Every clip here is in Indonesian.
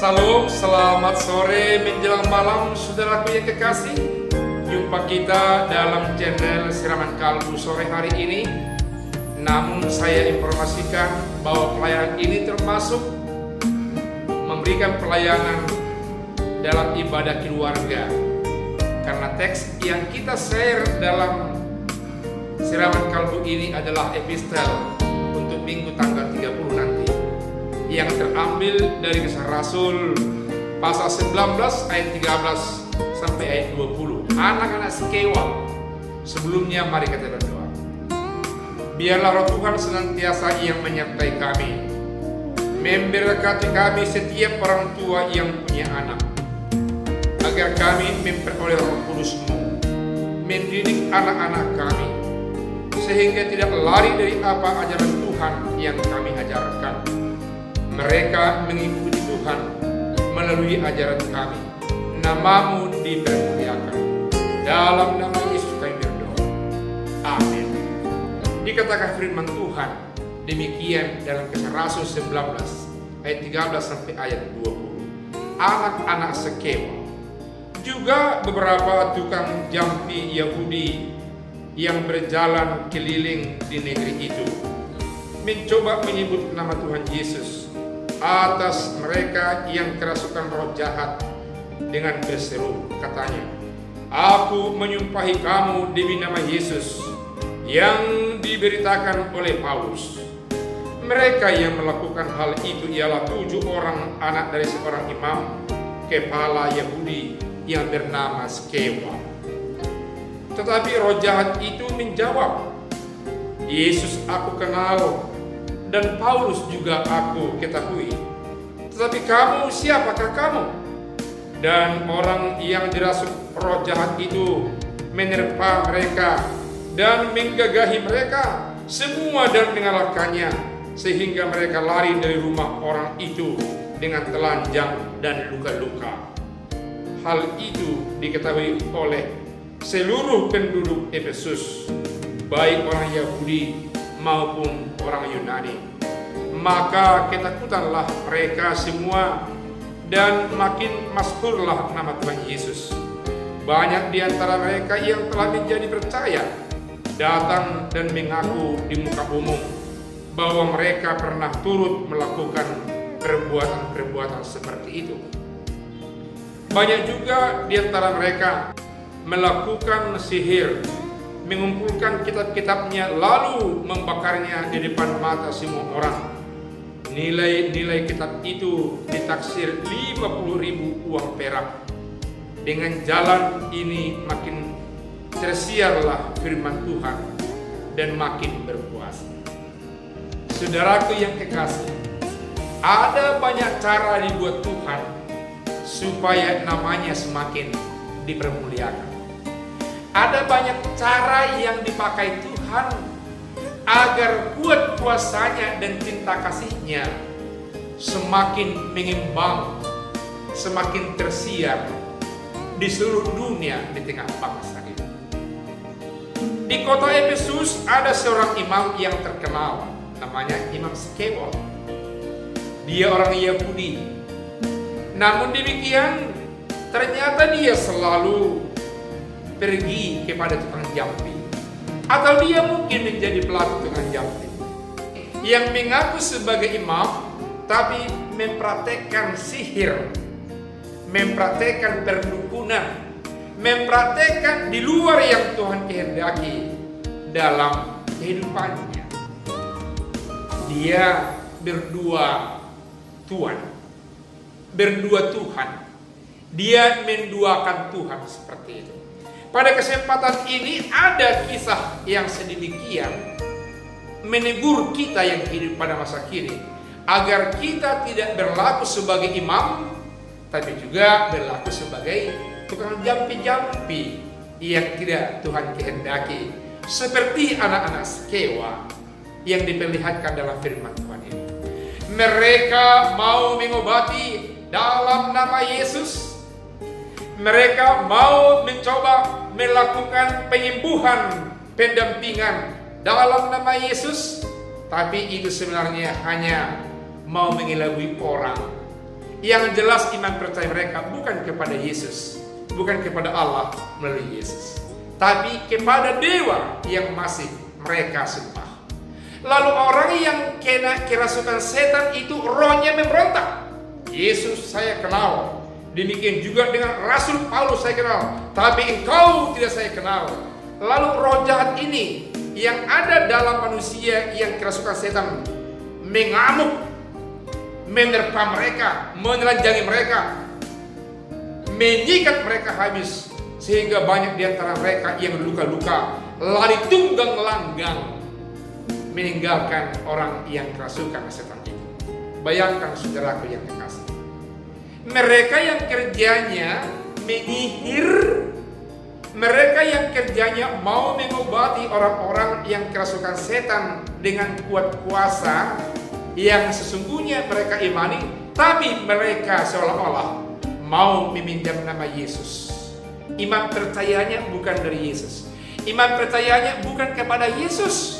Salam, selamat sore menjelang malam saudaraku yang kekasih. Jumpa kita dalam channel Siraman Kalbu sore hari ini. Namun saya informasikan bahwa pelayanan ini termasuk memberikan pelayanan dalam ibadah keluarga. Karena teks yang kita share dalam Siraman Kalbu ini adalah epistel untuk minggu tanggal 30 nanti, yang terambil dari Kisah Rasul pasal 19 ayat 13 sampai ayat 20. Anak-anak Skewa. Sebelumnya mari kita berdoa. Biarlah Roh Tuhan senantiasa yang menyertai kami, memberkati kami setiap orang tua yang punya anak, agar kami memperoleh Roh Kudus-Mu, mendidik anak-anak kami, sehingga tidak lari dari apa ajaran Tuhan yang kami ajarkan. Mereka mengikuti Tuhan melalui ajaran kami. Nama-Mu dipermuliakan. Dalam nama Yesus kami berdoa. Amin. Dikatakan firman Tuhan demikian dalam Kisah Rasul 19 ayat 13 sampai ayat 20. Anak-anak Skewa, juga beberapa tukang jampi Yahudi yang berjalan keliling di negeri itu, mencoba menyebut nama Tuhan Yesus atas mereka yang kerasukan roh jahat dengan berseru, katanya, "Aku menyumpahi kamu demi nama Yesus yang diberitakan oleh Paulus." Mereka yang melakukan hal itu ialah 7 orang anak dari seorang imam kepala Yahudi yang bernama Skewa. Tetapi roh jahat itu menjawab, "Yesus aku kenal, dan Paulus juga aku ketahui. Tetapi kamu, siapakah kamu?" Dan orang yang dirasuk roh jahat itu menerpa mereka dan menggagahi mereka semua dan mengalahkannya, sehingga mereka lari dari rumah orang itu dengan telanjang dan luka-luka. Hal itu diketahui oleh seluruh penduduk Efesus, baik orang Yahudi maupun orang Yunani. Maka ketakutanlah mereka semua dan makin masyhurlah nama Tuhan Yesus. Banyak di antara mereka yang telah menjadi percaya datang dan mengaku di muka umum bahwa mereka pernah turut melakukan perbuatan-perbuatan seperti itu. Banyak juga di antara mereka melakukan sihir, mengumpulkan kitab-kitabnya lalu membakarnya di depan mata semua orang. Nilai kitab itu ditaksir 50.000 uang perak. Dengan jalan ini makin tersiarlah firman Tuhan dan makin berkuasa. Saudaraku yang kekasih, ada banyak cara dibuat Tuhan supaya namanya semakin dipermuliakan. Ada banyak cara yang dipakai Tuhan agar kuat kuasanya dan cinta kasihnya semakin mengembang, semakin tersiar di seluruh dunia di tengah bangsa ini. Di kota Efesus ada seorang imam yang terkenal, namanya Imam Skewa. Dia orang Yahudi. Namun demikian, ternyata dia selalu pergi kepada tukang jampi, atau dia mungkin menjadi pelaku tukang jampi yang mengaku sebagai imam tapi mempraktekkan sihir, mempraktekkan perdukunan, mempraktekkan di luar yang Tuhan kehendaki dalam kehidupannya. Dia berdua Tuhan. Dia menduakan Tuhan seperti itu. Pada kesempatan ini ada kisah yang sedemikian menegur kita yang hidup pada masa kini, agar kita tidak berlaku sebagai imam, tapi juga berlaku sebagai tukang jampi-jampi yang tidak Tuhan kehendaki, seperti anak-anak Skewa yang diperlihatkan dalam firman Tuhan ini. Mereka mau mengobati dalam nama Yesus. Mereka mau mencoba melakukan penyembuhan, pendampingan dalam nama Yesus, tapi itu sebenarnya hanya mau mengelabui orang Yang jelas iman percaya mereka bukan kepada Yesus, bukan kepada Allah melalui Yesus, tapi kepada dewa yang masih mereka sembah. Lalu orang yang kena kerasukan setan itu rohnya memberontak. Yesus saya kenal, demikian juga dengan Rasul Paulus saya kenal, tapi engkau tidak saya kenal. Lalu roh jahat ini yang ada dalam manusia yang kerasukan setan mengamuk, menerpa mereka, menelanjangi mereka, menyikat mereka habis, sehingga banyak di antara mereka yang luka-luka, lari tunggang langgang, meninggalkan orang yang kerasukan setan itu. Bayangkan saudaraku yang kekasih, mereka yang kerjanya menyihir, mereka yang kerjanya mau mengobati orang-orang yang kerasukan setan dengan kuat kuasa yang sesungguhnya mereka imani, tapi mereka seolah-olah mau meminjam nama Yesus. Iman percayanya bukan dari Yesus, iman percayanya bukan kepada Yesus.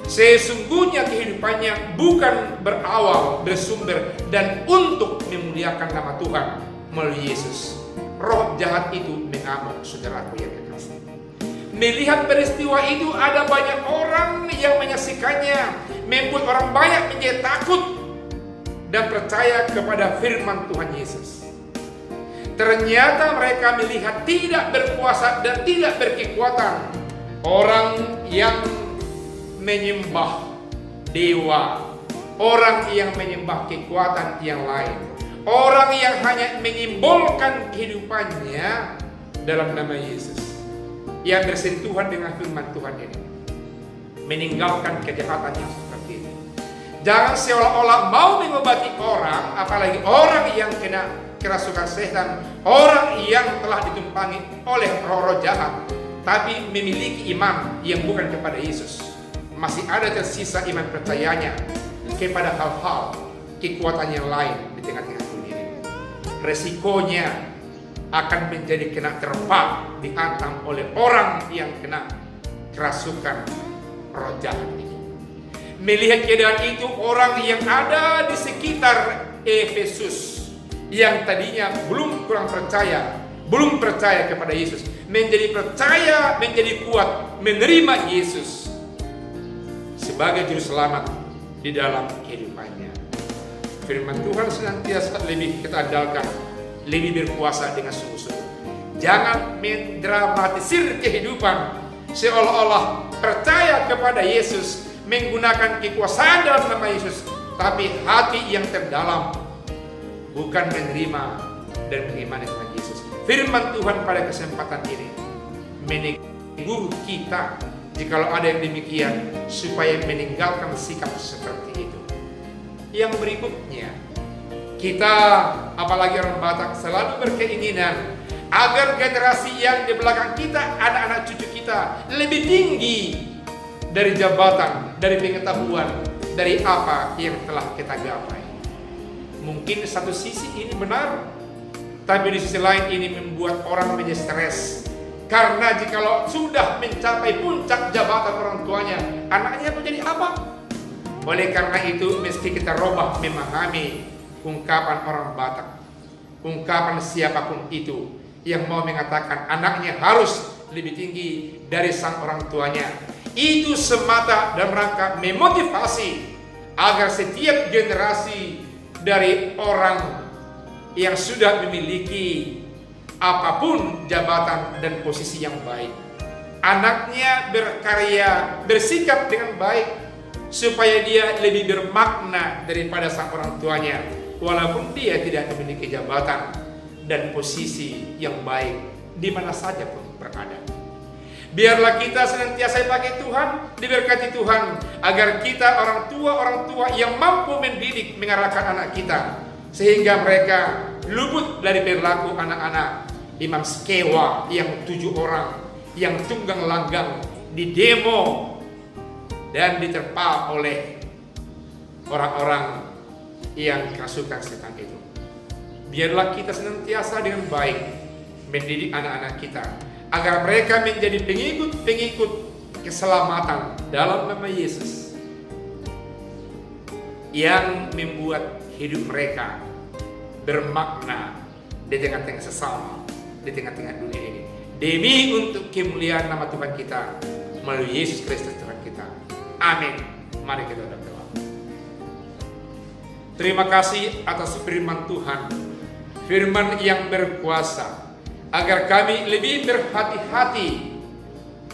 Sesungguhnya kehidupannya bukan berawal, bersumber, dan untuk memuliakan nama Tuhan melalui Yesus. Roh jahat itu mengamuk, saudaraku yang kekasih. Melihat peristiwa itu, ada banyak orang yang menyaksikannya, membuat orang banyak menjadi takut dan percaya kepada firman Tuhan Yesus. Ternyata mereka melihat tidak berkuasa dan tidak berkekuatan orang yang menyembah dewa, orang yang menyembah kekuatan yang lain, orang yang hanya menyimbolkan kehidupannya dalam nama Yesus, yang bersentuhan dengan firman Tuhan ini, meninggalkan kejahatan yang seperti ini. Jangan seolah-olah mau mengobati orang, apalagi orang yang kena kerasukan setan, orang yang telah ditumpangi oleh roh-roh jahat, tapi memiliki iman yang bukan kepada Yesus. Masih ada tersisa iman percayanya kepada hal-hal kekuatan yang lain di tengah-tengah dunia ini. Resikonya akan menjadi kena terpa, dihantam oleh orang yang kena kerasukan roh jahat ini. Melihat keadaan itu, orang yang ada di sekitar Efesus yang tadinya kurang percaya, belum percaya kepada Yesus, menjadi percaya, menjadi kuat, menerima Yesus sebagai juru selamat di dalam kehidupannya. Firman Tuhan senantiasa lebih kita andalkan, lebih berkuasa dengan sungguh-sungguh. Jangan mendramatisir kehidupan seolah-olah percaya kepada Yesus, menggunakan kekuasaan dalam nama Yesus, tapi hati yang terdalam bukan menerima dan mengimani dengan Yesus. Firman Tuhan pada kesempatan ini menegur kita, jikalau ada yang demikian, supaya meninggalkan sikap seperti itu. Yang berikutnya, kita apalagi orang Batak selalu berkeinginan agar generasi yang di belakang kita, anak-anak cucu kita, lebih tinggi dari jabatan, dari pengetahuan, dari apa yang telah kita gapai. Mungkin satu sisi ini benar, tapi di sisi lain ini membuat orang menjadi stres. Karena jikalau sudah mencapai puncak jabatan orang tuanya, anaknya menjadi apa? Oleh karena itu, meski kita robah memahami ungkapan orang Batak, ungkapan siapapun itu yang mau mengatakan anaknya harus lebih tinggi dari sang orang tuanya, itu semata dalam rangka memotivasi agar setiap generasi dari orang yang sudah memiliki apapun jabatan dan posisi yang baik, anaknya berkarya, bersikap dengan baik, supaya dia lebih bermakna daripada sang orang tuanya, walaupun dia tidak memiliki jabatan dan posisi yang baik di mana saja pun berada. Biarlah kita senantiasa dipakai Tuhan, diberkati Tuhan, agar kita orang tua yang mampu mendidik, mengarahkan anak kita, sehingga mereka luput dari perilaku anak-anak Imam Skewa yang 7 orang yang tunggang langgang di demo dan diterpa oleh orang-orang yang kerasukan setan itu. Biarlah kita senantiasa dengan baik mendidik anak-anak kita, agar mereka menjadi pengikut keselamatan dalam nama Yesus, yang membuat hidup mereka bermakna di tengah-tengah sesama, di tengah-tengah dunia ini, demi untuk kemuliaan nama Tuhan kita melalui Yesus Kristus Tuhan kita. Amin. Mari kita berdoa. Terima kasih atas firman Tuhan, firman yang berkuasa, agar kami lebih berhati-hati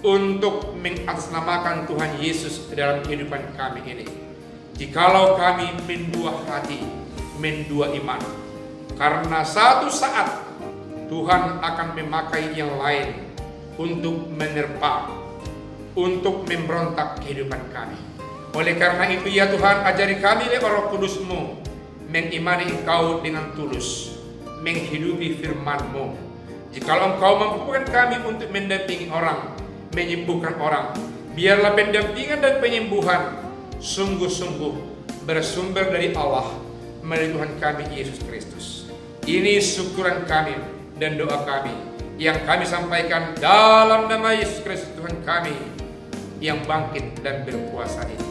untuk mengatasnamakan Tuhan Yesus dalam kehidupan kami ini. Jikalau kami mendua hati, mendua iman, karena satu saat Tuhan akan memakai yang lain untuk menerpa, untuk memberontak kehidupan kami. Oleh karena itu ya Tuhan, ajari kami lewat Roh Kudus-Mu mengimani Engkau dengan tulus, menghidupi firman-Mu. Jikalau Engkau mampukan kami untuk mendampingi orang, menyembuhkan orang, biarlah pendampingan dan penyembuhan sungguh-sungguh bersumber dari Allah melalui Tuhan kami Yesus Kristus. Ini syukuran kami dan doa kami yang kami sampaikan dalam nama Yesus Kristus Tuhan kami yang bangkit dan berkuasa ini.